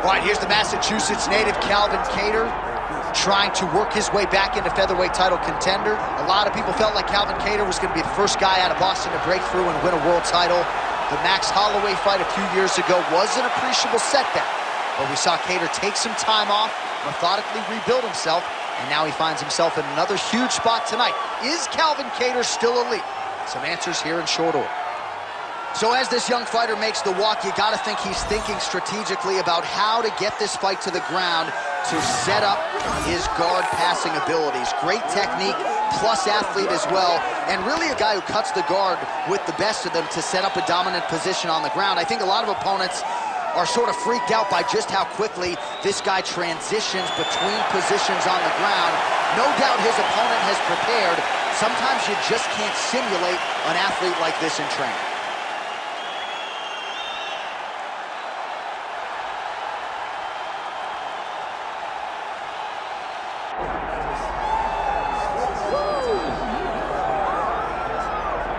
All right, here's the Massachusetts native Calvin Kattar trying to work his way back into featherweight title contender. A lot of people felt like Calvin Kattar was going to be the first guy out of Boston to break through and win a world title. The Max Holloway fight a few years ago was an appreciable setback, but we saw Kattar take some time off, methodically rebuild himself, and now he finds himself in another huge spot tonight. Is Calvin Kattar still elite? Some answers here in short order. So as this young fighter makes the walk, you gotta think he's thinking strategically about how to get this fight to the ground to set up his guard passing abilities. Great technique, plus athlete as well, and really a guy who cuts the guard with the best of them to set up a dominant position on the ground. I think a lot of opponents are sort of freaked out by just how quickly this guy transitions between positions on the ground. No doubt his opponent has prepared. Sometimes you just can't simulate an athlete like this in training.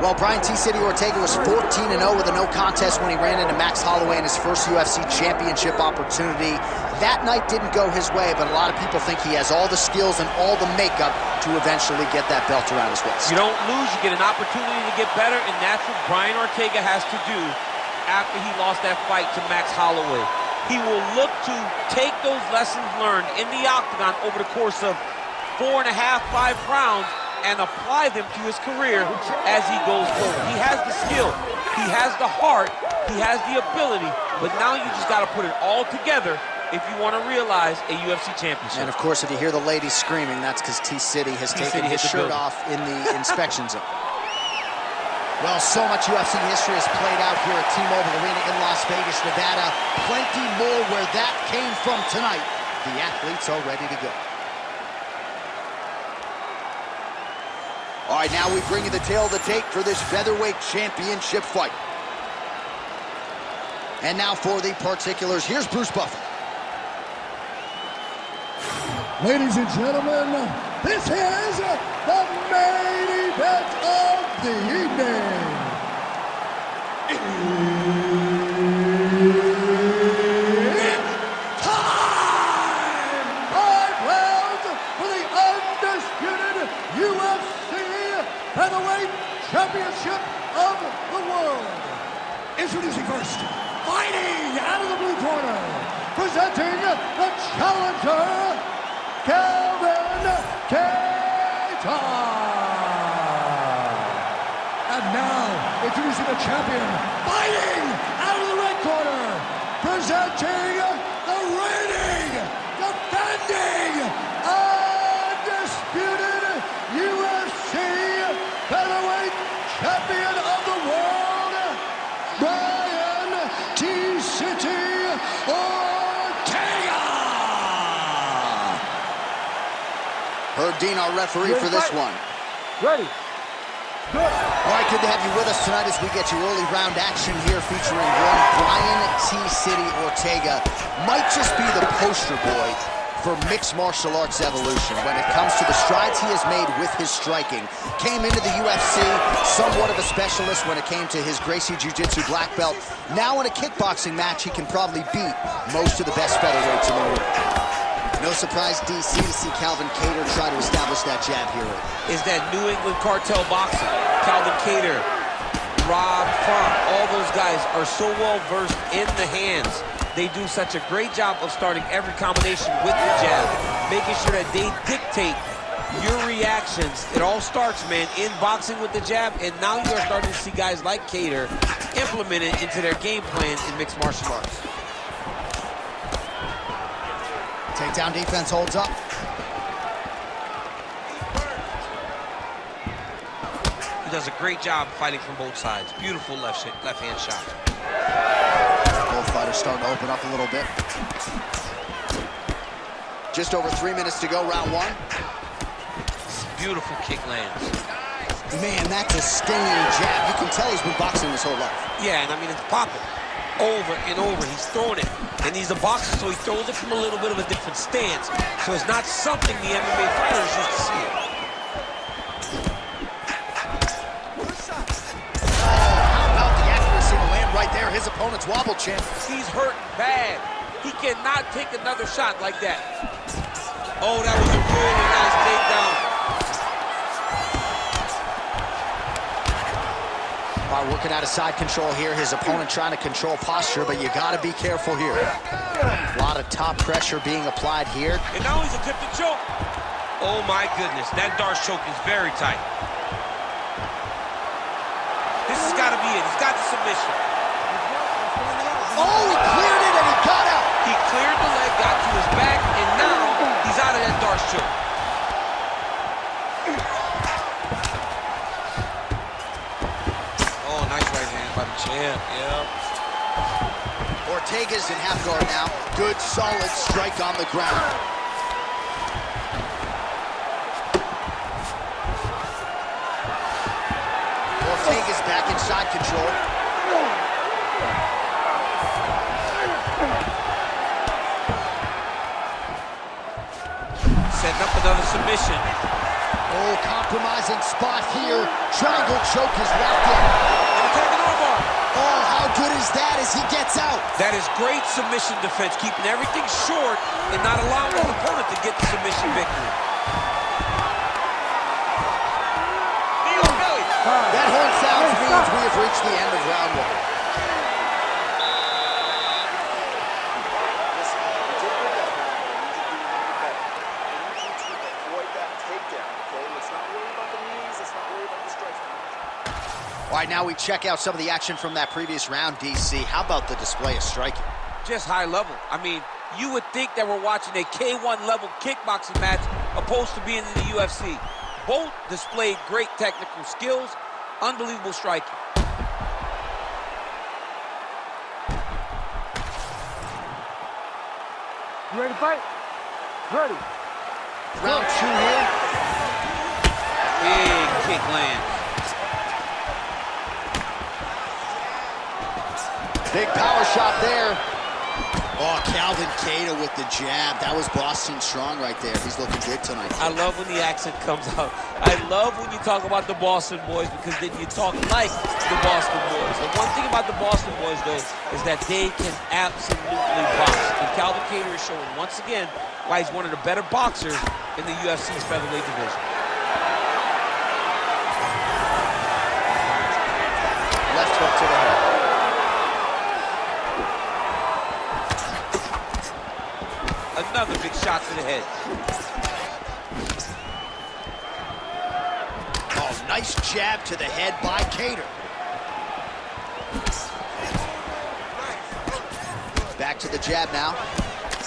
Well, Brian T-City Ortega was 14-0 with a no contest when he ran into Max Holloway in his first UFC championship opportunity. That night didn't go his way, but a lot of people think he has all the skills and all the makeup to eventually get that belt around his waist. You don't lose, you get an opportunity to get better, and that's what Brian Ortega has to do after he lost that fight to Max Holloway. He will look to take those lessons learned in the octagon over the course of 4.5, 5 rounds and apply them to his career as he goes forward. He has the skill, he has the heart, he has the ability, but now you just got to put it all together if you want to realize a UFC championship. And of course, if you hear the ladies screaming, that's because T-City has taken his shirt off in the inspection zone. Well, so much UFC history has played out here at T-Mobile Arena in Las Vegas, Nevada. Plenty more where that came from tonight. The athletes are ready to go. All right, now we bring you the tale of the tape for this featherweight championship fight. And now for the particulars, here's Bruce Buffer. Ladies and gentlemen, this is the main event of the evening. It's time! 5 rounds for the undisputed UFC Featherweight Championship of the world. Introducing first, fighting out of the blue corner, presenting the challenger, Calvin Kattar. And now, introducing the champion, fighting out of the red corner, presenting the reigning, defending, undisputed UFC featherweight champion of the world, Brian T-City Ortega. Herb Dean, our referee for this one. Ready. Good. All right, good to have you with us tonight as we get you early round action here featuring one Brian T-City Ortega. Might just be the poster boy for mixed martial arts evolution when it comes to the strides he has made with his striking. Came into the UFC somewhat of a specialist when it came to his Gracie Jiu-Jitsu black belt. Now in a kickboxing match, he can probably beat most of the best featherweights in the world. No surprise, DC, to see Calvin Kattar try to establish that jab here. Is that New England cartel boxing. Calvin Kattar, Rob Font, all those guys are so well versed in the hands. They do such a great job of starting every combination with the jab, making sure that they dictate your reactions. It all starts, man, in boxing with the jab, and now you're starting to see guys like Kattar implement it into their game plan in mixed martial arts. Takedown defense holds up. He does a great job fighting from both sides. Beautiful left-hand shot. Both fighters starting to open up a little bit. Just over 3 minutes to go, round one. Beautiful kick lands. Man, that's a stinging jab. You can tell he's been boxing his whole life. Yeah, and I mean, it's popping over and over. He's throwing it, and he's a boxer, so he throws it from a little bit of a different stance. So it's not something the MMA fighters used to see. How about the accuracy to land right there? His opponent's wobble champ. He's hurt bad. He cannot take another shot like that. Oh, that was a really nice takedown. Working out of side control here. His opponent trying to control posture, but you got to be careful here. A lot of top pressure being applied here. And now he's attempting to choke. Oh, my goodness. That Darce choke is very tight. This has got to be it. He's got the submission. Oh, he cleared it and he got out. He cleared the leg, got to his back, and now he's out of that Darce choke. Oh, nice right hand by the champ, yeah. Ortega's in half guard now. Good, solid strike on the ground. Ortega's back in side control. Setting up another submission. Oh, compromising spot here. Triangle choke is locked in. And attacking armbar. Oh, how good is that as he gets out? That is great submission defense, keeping everything short and not allowing his opponent to get the submission victory. That horn sounds means we have reached the end of round one. All right, now we check out some of the action from that previous round, DC. How about the display of striking? Just high level. I mean, you would think that we're watching a K1 level kickboxing match opposed to being in the UFC. Both displayed great technical skills, unbelievable striking. You ready to fight? Ready. Round two here. Big kick lands. Big power shot there. Oh, Calvin Kattar with the jab. That was Boston strong right there. He's looking good tonight. I love when the accent comes out. I love when you talk about the Boston boys because then you talk like the Boston boys. The one thing about the Boston boys, though, is that they can absolutely box. And Calvin Kattar is showing once again why he's one of the better boxers in the UFC's featherweight division. Left hook to the head. Another big shot to the head. Oh, nice jab to the head by Kattar. Back to the jab now.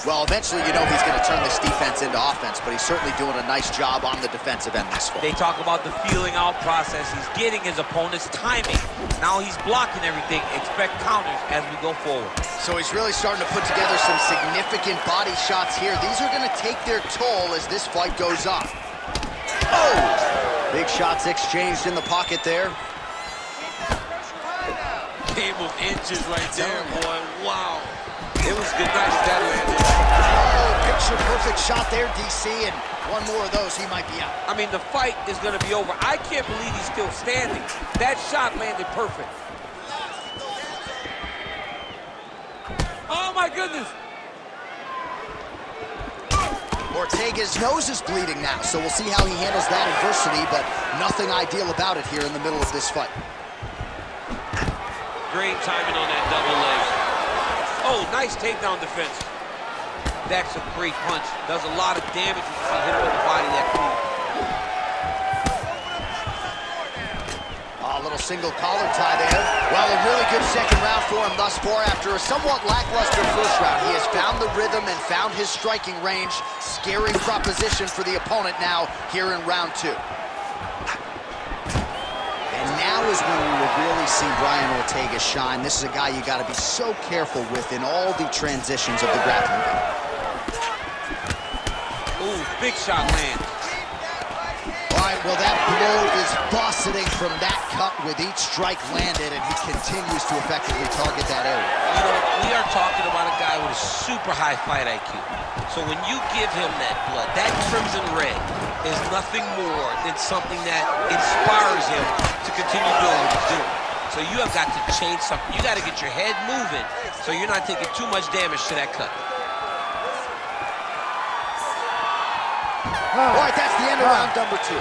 Well, eventually you know he's going to turn this defense into offense, but he's certainly doing a nice job on the defensive end this far. They talk about the feeling out process. He's getting his opponent's timing. Now he's blocking everything. Expect counters as we go forward. So he's really starting to put together some significant body shots here. These are going to take their toll as this fight goes on. Oh! Big shots exchanged in the pocket there. Game of inches right there, boy. Wow. It was good night if that landed. Oh, picture-perfect shot there, DC, and one more of those, he might be out. I mean, the fight is going to be over. I can't believe he's still standing. That shot landed perfect. Oh, my goodness. Ortega's nose is bleeding now, so we'll see how he handles that adversity, but nothing ideal about it here in the middle of this fight. Great timing on that double leg. Oh, nice takedown defense. That's a great punch. Does a lot of damage when you hit him in the body that clean. A little single collar tie there. Well, a really good second round for him thus far. After a somewhat lackluster first round, he has found the rhythm and found his striking range. Scary proposition for the opponent now here in round two. And now is when we will really see Brian Ortega shine. This is a guy you got to be so careful with in all the transitions of the grappling game. Ooh, big shot lands. All right, well, that blow is bussing from that cut with each strike landed, and he continues to effectively target that area. You know, we are talking about a guy with a super high fight IQ. So when you give him that blood, that crimson red is nothing more than something that inspires him to continue doing what he's doing. So you have got to change something. You got to get your head moving so you're not taking too much damage to that cut. All right, that's the end of round number 2.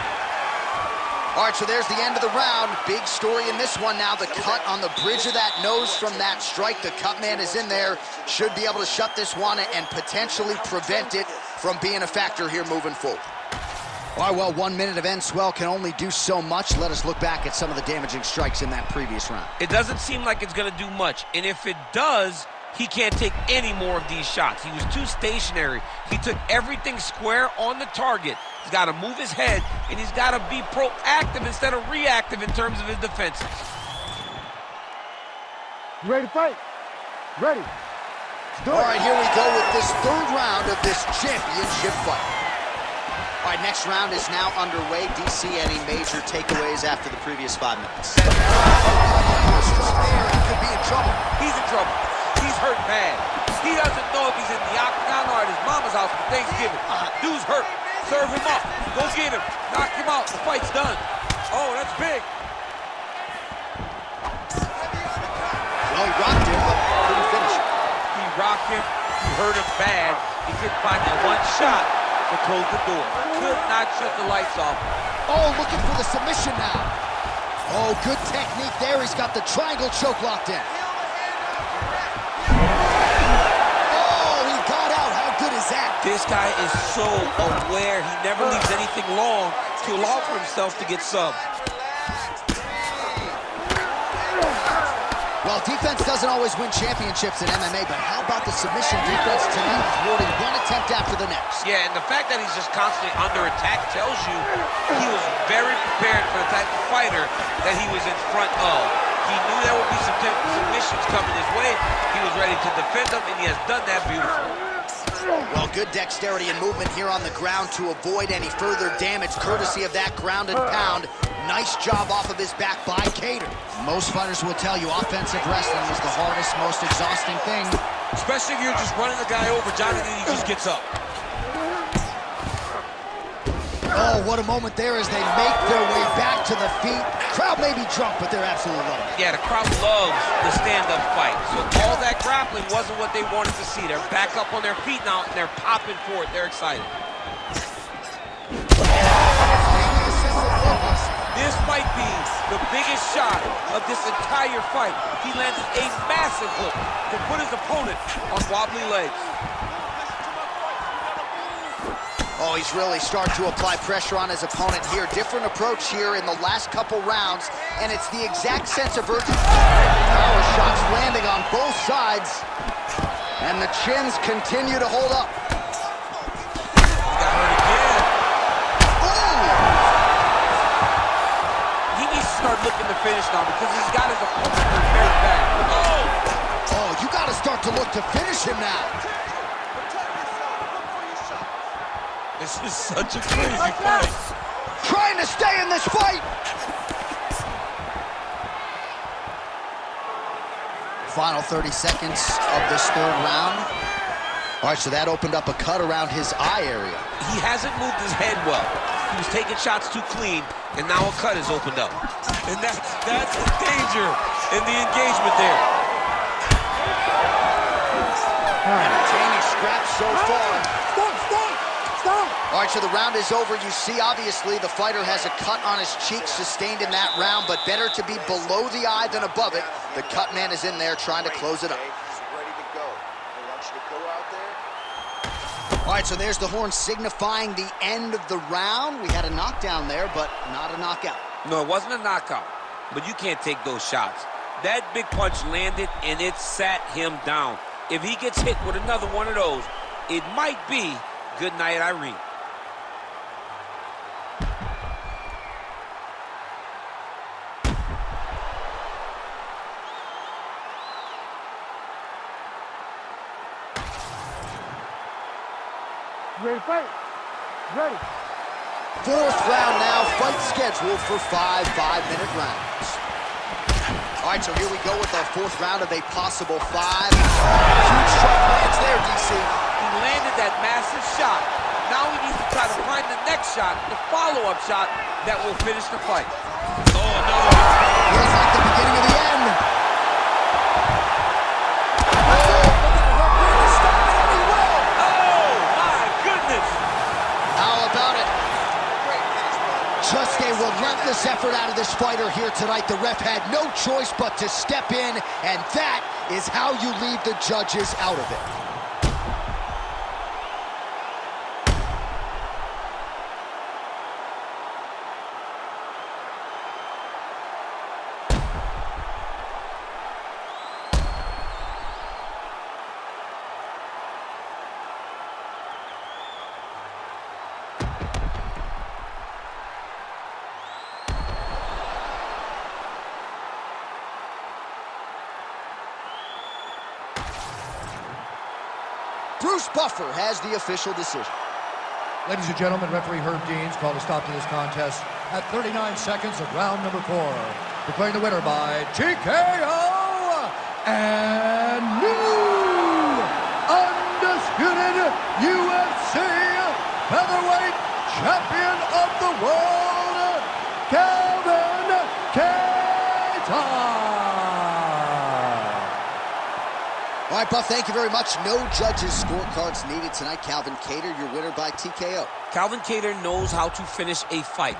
All right, so there's the end of the round. Big story in this one now. The cut on the bridge of that nose from that strike. The cut man is in there. Should be able to shut this one and potentially prevent it from being a factor here moving forward. All right, well, 1 minute of end swell can only do so much. Let us look back at some of the damaging strikes in that previous round. It doesn't seem like it's going to do much. And if it does, he can't take any more of these shots. He was too stationary. He took everything square on the target. He's got to move his head, and he's got to be proactive instead of reactive in terms of his defenses. You ready to fight? Ready. All right, here we go with this 3rd round of this championship fight. All right, next round is now underway. DC, any major takeaways after the previous 5 minutes? He could be in trouble. He's in trouble. He's hurt bad. He doesn't know if he's in the octagon or at his mama's house for Thanksgiving. Dude's hurt. Serve him up. Go get him. Knock him out. The fight's done. Oh, that's big. Well, he rocked him, but couldn't finish it. He rocked him. He hurt him bad. He couldn't find that one shot to close the door. Could not shut the lights off. Oh, looking for the submission now. Oh, good technique there. He's got the triangle choke locked in. Oh, he got out. How good is that? This guy is so aware. He never leaves anything long to allow for himself to get subbed. Well, defense doesn't always win championships in MMA, but how about the submission defense tonight, thwarting one attempt after the next? Yeah, and the fact that he's just constantly under attack tells you he was very prepared for the type of fighter that he was in front of. He knew there would be some submissions coming his way. He was ready to defend them, and he has done that beautifully. Well, good dexterity and movement here on the ground to avoid any further damage, courtesy of that ground and pound. Nice job off of his back by Kattar. Most fighters will tell you offensive wrestling is the hardest, most exhausting thing. Especially if you're just running the guy over, Johnny, and he just gets up. Oh, what a moment there as they make their way back to the feet. Crowd may be drunk, but they're absolutely loving it. Yeah, the crowd loves the stand-up fight. So all that grappling wasn't what they wanted to see. They're back up on their feet now, and they're popping for it. They're excited. This might be the biggest shot of this entire fight. He landed a massive hook to put his opponent on wobbly legs. Oh, he's really starting to apply pressure on his opponent here. Different approach here in the last couple rounds, and it's the exact sense of urgency. Power shots landing on both sides, and the chins continue to hold up. He got hurt again. He needs to start looking to finish now because he's got his opponent hurt very bad. Oh, you got to start to look to finish him now. This is such a crazy fight. Trying to stay in this fight. Final 30 seconds of this 3rd round. All right, so that opened up a cut around his eye area. He hasn't moved his head well. He was taking shots too clean, and now a cut has opened up. And that's the danger in the engagement there. Entertaining scraps so far. Stop! All right, so the round is over. You see, obviously, the fighter has a cut on his cheek sustained in that round, but better to be below the eye than above it. The cut man is in there trying to close it up. All right, so there's the horn signifying the end of the round. We had a knockdown there, but not a knockout. No, it wasn't a knockout, but you can't take those shots. That big punch landed, and it sat him down. If he gets hit with another one of those, it might be good night, Irene. Ready to fight? Ready. 4th round now, fight scheduled for 5 5-minute rounds. All right, so here we go with our 4th round of a possible 5. Huge strike lands there, DC. He landed that massive shot. Now he needs to try to find the next shot, the follow-up shot that will finish the fight. Oh, another one. Feels like the beginning of the end. Oh, my goodness. How about it? this fighter here tonight. The ref had no choice but to step in, and that is how you leave the judges out of it. Bruce Buffer has the official decision. Ladies and gentlemen, referee Herb Dean's called a stop to this contest at 39 seconds of round number 4. Declaring the winner by TKO and new undisputed UFC featherweight champion of the world, Calvin Kattar. All right, Buff, thank you very much. No judges' scorecards needed tonight. Calvin Kattar, your winner by TKO. Calvin Kattar knows how to finish a fight.